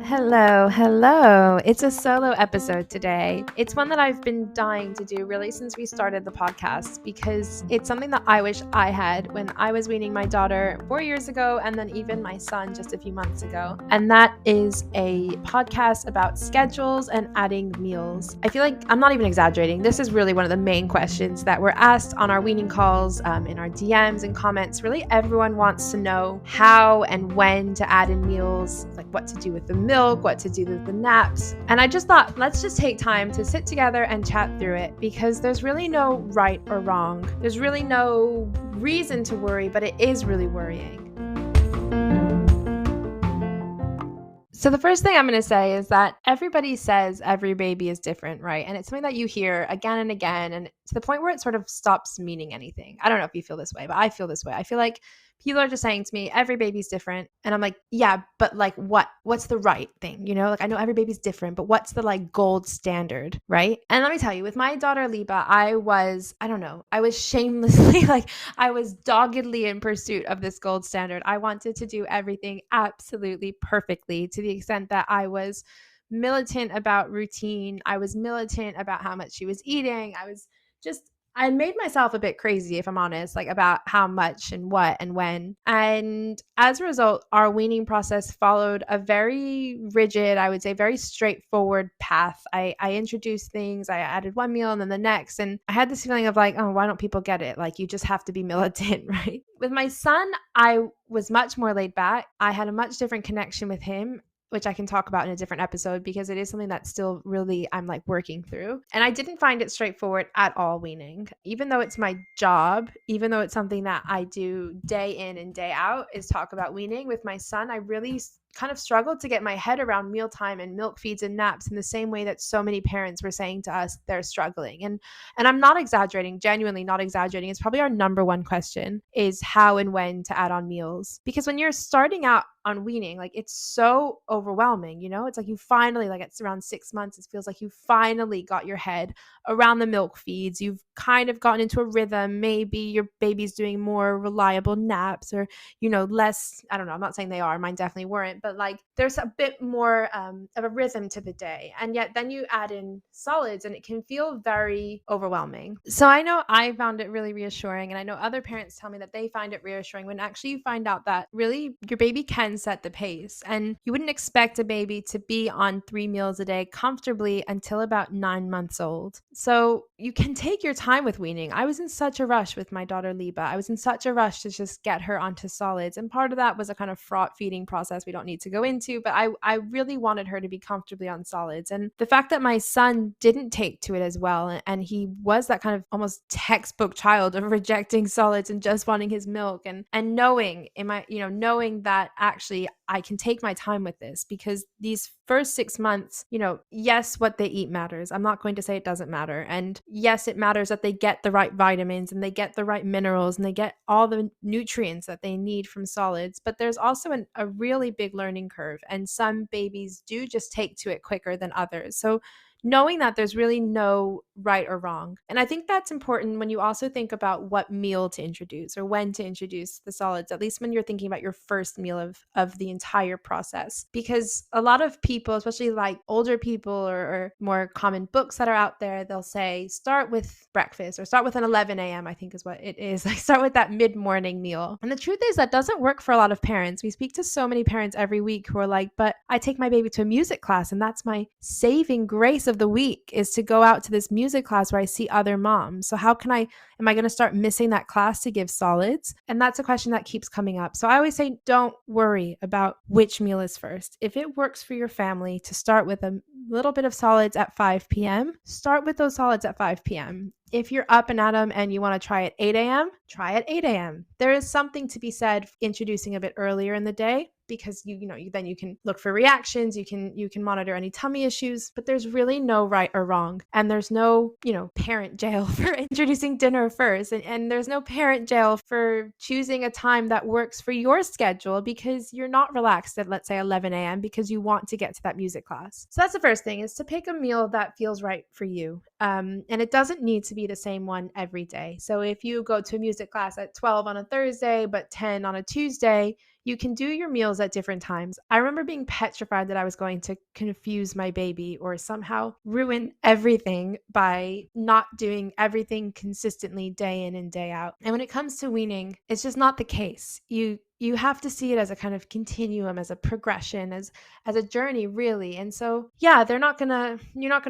Hello. It's a solo episode today. It's one that I've been dying to do really since we started the podcast because it's something that I wish I had when I was weaning my daughter 4 years ago and then even my son just a few months ago. And that is a podcast about schedules and adding meals. I feel like I'm not even exaggerating. This is really one of the main questions that were asked on our weaning calls, in our DMs and comments. Really, everyone wants to know how and when to add in meals, like what to do with the milk, what to do with the naps. And I just thought, let's just take time to sit together and chat through it because there's really no right or wrong. There's really no reason to worry, but it is really worrying. So the first thing I'm going to say is that everybody says every baby is different, right? And it's something that you hear again and again, and to the point where it sort of stops meaning anything. I don't know if you feel this way, but I feel this way. I feel like people are just saying to me, every baby's different. And I'm like, yeah, but like what's the right thing? You know, like I know every baby's different, but what's the like gold standard, right? And let me tell you, with my daughter Liba, I was shamelessly I was doggedly in pursuit of this gold standard. I wanted to do everything absolutely perfectly to the extent that I was militant about routine. I was militant about how much she was eating. I made myself a bit crazy, if I'm honest, like about how much and what and when. And as a result, our weaning process followed a very rigid, I would say very straightforward path. I introduced things, I added one meal and then the next. And I had this feeling of like, oh, why don't people get it? Like you just have to be militant, right? With my son, I was much more laid back. I had a much different connection with him, which I can talk about in a different episode because it is something that still really I'm like working through. And I didn't find it straightforward at all weaning. Even though it's my job, even though it's something that I do day in and day out is talk about weaning with my son, I really kind of struggled to get my head around mealtime and milk feeds and naps in the same way that so many parents were saying to us they're struggling. And I'm not exaggerating, genuinely not exaggerating. It's probably our number one question is how and when to add on meals. Because when you're starting out on weaning, like it's so overwhelming, you know? It's like you finally, like it's around 6 months, it feels like you finally got your head around the milk feeds. You've kind of gotten into a rhythm. Maybe your baby's doing more reliable naps or, you know, less, I don't know, I'm not saying they are, mine definitely weren't, but like there's a bit more of a rhythm to the day. And yet then you add in solids and it can feel very overwhelming. So I know I found it really reassuring. And I know other parents tell me that they find it reassuring when actually you find out that really your baby can set the pace. And you wouldn't expect a baby to be on 3 meals a day comfortably until about 9 months old. So you can take your time with weaning. I was in such a rush with my daughter Liba. I was in such a rush to just get her onto solids. And part of that was a kind of fraught feeding process we don't need to go into, but I really wanted her to be comfortably on solids. And the fact that my son didn't take to it as well, and he was that kind of almost textbook child of rejecting solids and just wanting his milk and knowing that actually I can take my time with this because these first 6 months, you know, yes, what they eat matters. I'm not going to say it doesn't matter. And yes, it matters that they get the right vitamins and they get the right minerals and they get all the nutrients that they need from solids. But there's also a really big learning curve. And some babies do just take to it quicker than others. So knowing that there's really no right or wrong. And I think that's important when you also think about what meal to introduce or when to introduce the solids, at least when you're thinking about your first meal of the entire process. Because a lot of people, especially like older people or more common books that are out there, they'll say start with breakfast or start with an 11 a.m. I think is what it is. Like start with that mid-morning meal. And the truth is that doesn't work for a lot of parents. We speak to so many parents every week who are like, but I take my baby to a music class and that's my saving grace of the week is to go out to this music class where I see other moms. So am I going to start missing that class to give solids? And that's a question that keeps coming up. So I always say, don't worry about which meal is first. If it works for your family to start with a little bit of solids at 5 p.m., start with those solids at 5 p.m. If you're up and at them and you want to try at 8 a.m., try at 8 a.m. There is something to be said introducing a bit earlier in the day because then you can look for reactions, you can monitor any tummy issues, but there's really no right or wrong. And there's no, parent jail for introducing dinner first. And there's no parent jail for choosing a time that works for your schedule because you're not relaxed at, let's say, 11 a.m. because you want to get to that music class. So that's the first thing, is to pick a meal that feels right for you. And it doesn't need to be be the same one every day. So if you go to a music class at 12 on a Thursday, but 10 on a Tuesday, you can do your meals at different times. I remember being petrified that I was going to confuse my baby or somehow ruin everything by not doing everything consistently day in and day out. And when it comes to weaning, it's just not the case. You have to see it as a kind of continuum, as a progression, as a journey, really. And so, yeah, you're not gonna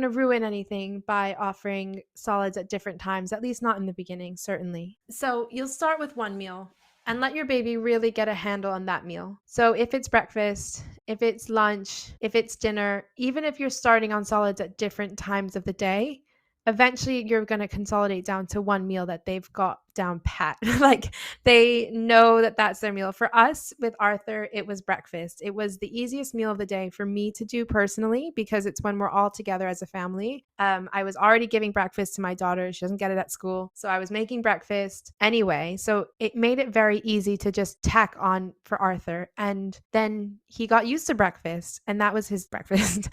ruin anything by offering solids at different times, at least not in the beginning, certainly. So you'll start with one meal and let your baby really get a handle on that meal. So if it's breakfast, if it's lunch, if it's dinner, even if you're starting on solids at different times of the day, eventually you're going to consolidate down to one meal that they've got down pat. Like they know that that's their meal. For us with Arthur, it was breakfast. It was the easiest meal of the day for me to do personally because it's when we're all together as a family. I was already giving breakfast to my daughter. She doesn't get it at school. So I was making breakfast anyway. So it made it very easy to just tack on for Arthur. And then he got used to breakfast and that was his breakfast.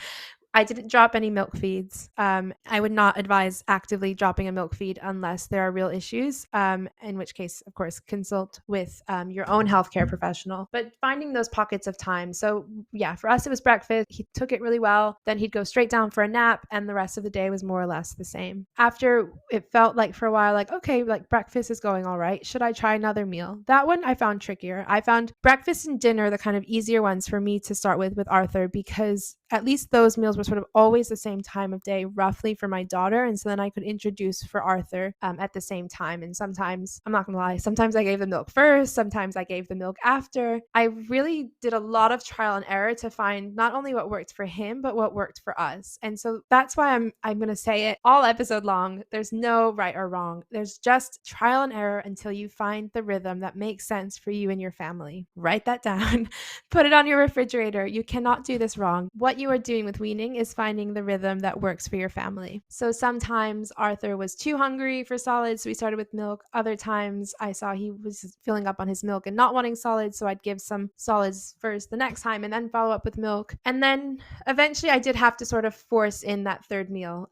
I didn't drop any milk feeds. I would not advise actively dropping a milk feed unless there are real issues, in which case, of course, consult with your own healthcare professional. But finding those pockets of time. So yeah, for us, it was breakfast. He took it really well. Then he'd go straight down for a nap and the rest of the day was more or less the same. After it felt like for a while, like, okay, like breakfast is going all right. Should I try another meal? That one I found trickier. I found breakfast and dinner the kind of easier ones for me to start with Arthur because at least those meals were sort of always the same time of day, roughly for my daughter. And so then I could introduce for Arthur at the same time. And sometimes, I'm not going to lie, sometimes I gave the milk first, sometimes I gave the milk after. I really did a lot of trial and error to find not only what worked for him, but what worked for us. And so that's why I'm going to say it all episode long. There's no right or wrong. There's just trial and error until you find the rhythm that makes sense for you and your family. Write that down. Put it on your refrigerator. You cannot do this wrong. What you are doing with weaning is finding the rhythm that works for your family. So sometimes Arthur was too hungry for solids, so we started with milk. Other times I saw he was filling up on his milk and not wanting solids, so I'd give some solids first the next time and then follow up with milk. And then eventually I did have to sort of force in that third meal.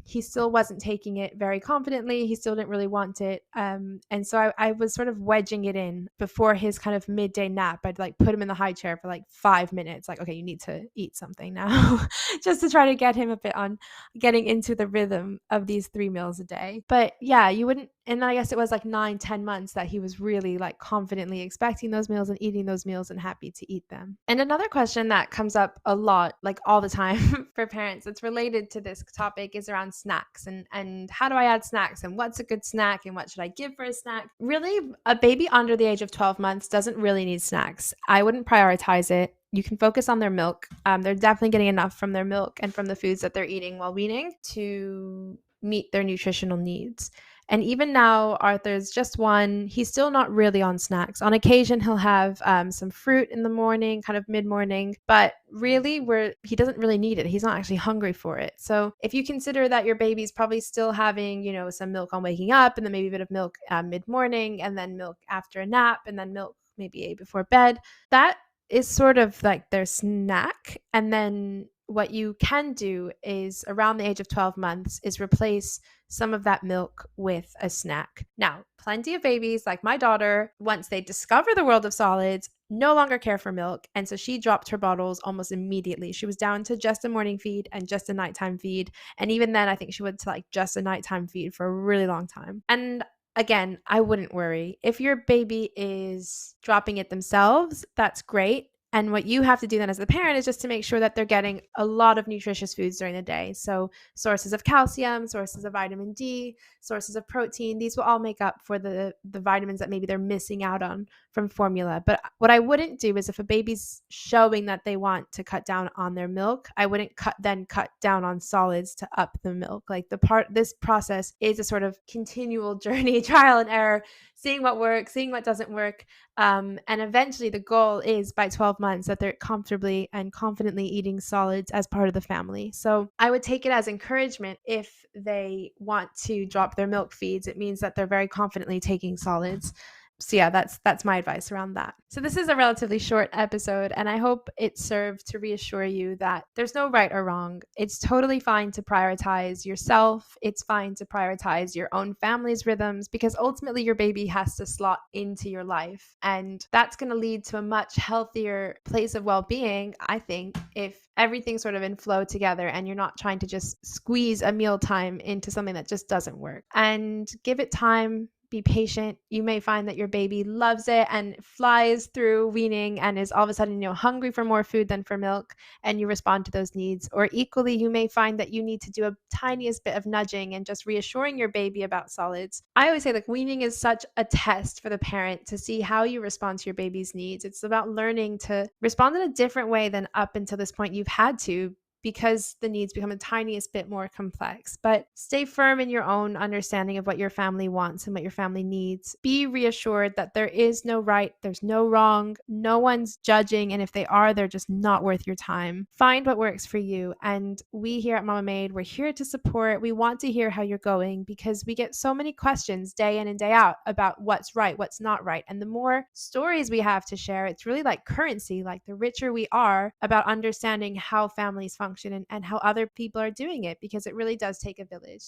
He still wasn't taking it very confidently. He still didn't really want it. And so I was sort of wedging it in before his kind of midday nap. I'd like put him in the high chair for like 5 minutes, like, okay, you need to eat something now, just to try to get him a bit on getting into the rhythm of these 3 meals a day. But yeah, you wouldn't, and I guess it was like 9-10 months that he was really like confidently expecting those meals and eating those meals and happy to eat them. And another question that comes up a lot, like all the time for parents that's related to this topic is around snacks and how do I add snacks and what's a good snack and what should I give for a snack? Really, a baby under the age of 12 months doesn't really need snacks. I wouldn't prioritize it. You can focus on their milk. They're definitely getting enough from their milk and from the foods that they're eating while weaning to meet their nutritional needs. And even now, Arthur's just 1. He's still not really on snacks. On occasion, he'll have some fruit in the morning, kind of mid-morning, but really he doesn't really need it. He's not actually hungry for it. So if you consider that your baby's probably still having, some milk on waking up and then maybe a bit of milk mid-morning and then milk after a nap and then milk maybe before bed, that is sort of like their snack. And then what you can do is around the age of 12 months is replace some of that milk with a snack. Now, plenty of babies like my daughter, once they discover the world of solids, no longer care for milk. And so she dropped her bottles almost immediately. She was down to just a morning feed and just a nighttime feed. And even then, I think she went to like just a nighttime feed for a really long time. And again, I wouldn't worry. If your baby is dropping it themselves, that's great. And what you have to do then as the parent is just to make sure that they're getting a lot of nutritious foods during the day. So sources of calcium, sources of vitamin D, sources of protein, these will all make up for the vitamins that maybe they're missing out on from formula. But what I wouldn't do is if a baby's showing that they want to cut down on their milk, I wouldn't cut down on solids to up the milk. Like this process is a sort of continual journey, trial and error, seeing what works, seeing what doesn't work. And eventually the goal is by 12 months that they're comfortably and confidently eating solids as part of the family. So I would take it as encouragement if they want to drop their milk feeds. It means that they're very confidently taking solids. So yeah, that's my advice around that. So this is a relatively short episode, and I hope it served to reassure you that there's no right or wrong. It's totally fine to prioritize yourself. It's fine to prioritize your own family's rhythms, because ultimately your baby has to slot into your life. And that's going to lead to a much healthier place of well-being, I think, if everything's sort of in flow together and you're not trying to just squeeze a mealtime into something that just doesn't work. And give it time. Be patient. You may find that your baby loves it and flies through weaning and is all of a sudden, hungry for more food than for milk, and you respond to those needs. Or equally, you may find that you need to do a tiniest bit of nudging and just reassuring your baby about solids. I always say, like, weaning is such a test for the parent to see how you respond to your baby's needs. It's about learning to respond in a different way than up until this point you've had to, because the needs become a tiniest bit more complex. But stay firm in your own understanding of what your family wants and what your family needs. Be reassured that there is no right, there's no wrong, no one's judging, and if they are, they're just not worth your time. Find what works for you, and we here at Mamamade, we're here to support. We want to hear how you're going, because we get so many questions day in and day out about what's right, what's not right. And the more stories we have to share, it's really like currency. Like, the richer we are about understanding how families function and how other people are doing it, because it really does take a village.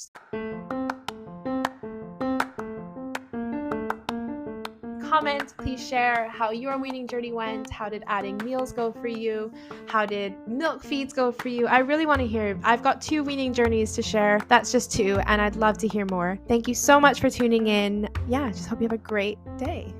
Comment, please share how your weaning journey went. How did adding meals go for you? How did milk feeds go for you? I really want to hear. I've got 2 weaning journeys to share. That's just 2, and I'd love to hear more. Thank you so much for tuning in. Yeah, just hope you have a great day.